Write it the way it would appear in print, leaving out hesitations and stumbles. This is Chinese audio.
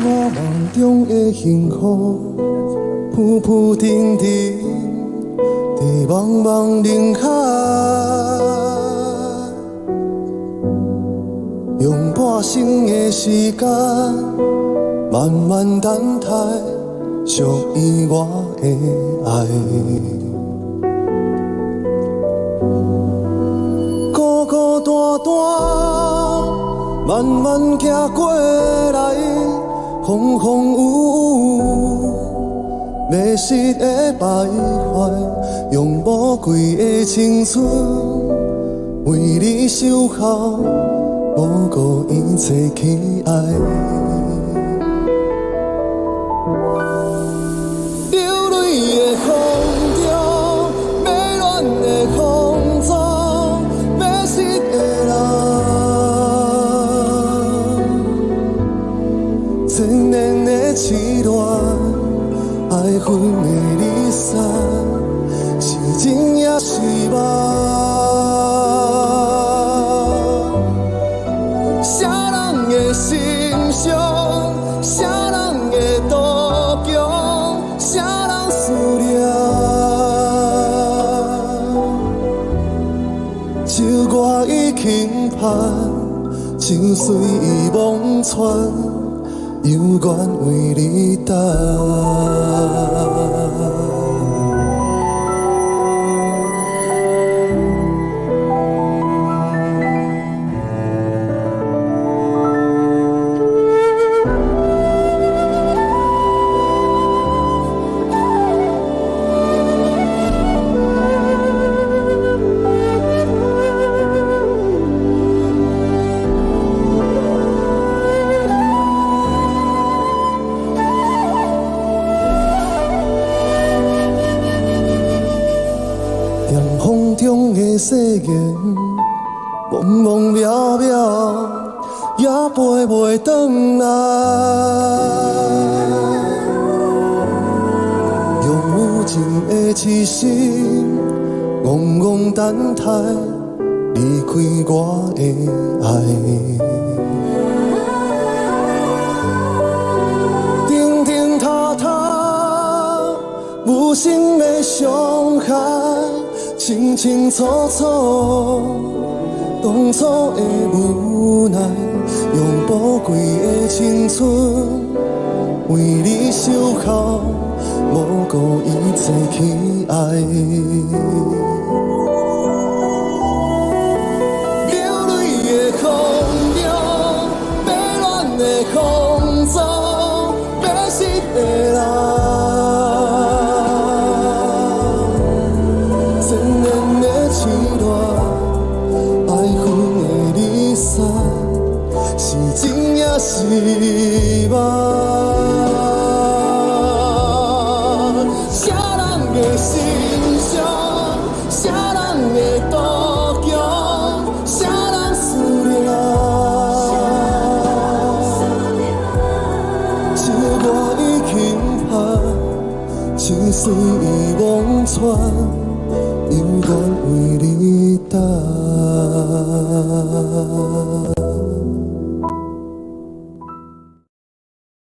我梦中的幸福，浮浮沉沉，在茫茫人海，用半生的时间，慢慢等待属于我的爱。孤孤单单，慢慢行过来，风风雨雨，迷失的徘徊，用宝贵的青春为你守候，不顾一切去爱。流泪的风中，迷乱的风中，迷失的人，千年的痴恋，爱恨的离散，是真也是梦。啥人的心伤，啥人的度强，啥人思念，手我已轻盼，情随意望穿，犹原为你等。在风中的誓言，茫茫渺渺，也飞袂转来。用无情的痴心，憨憨等待离开我的爱。停停踏踏，无心的伤害。清清楚楚，当初的无奈，用宝贵的青春为你守候，无顾一切去爱。流泪的风中，迷乱的风中，迷失的人。是真也是梦，啥人的心伤，啥人的度强，啥人思念，手我已轻拍，情随意望穿，犹原为你等。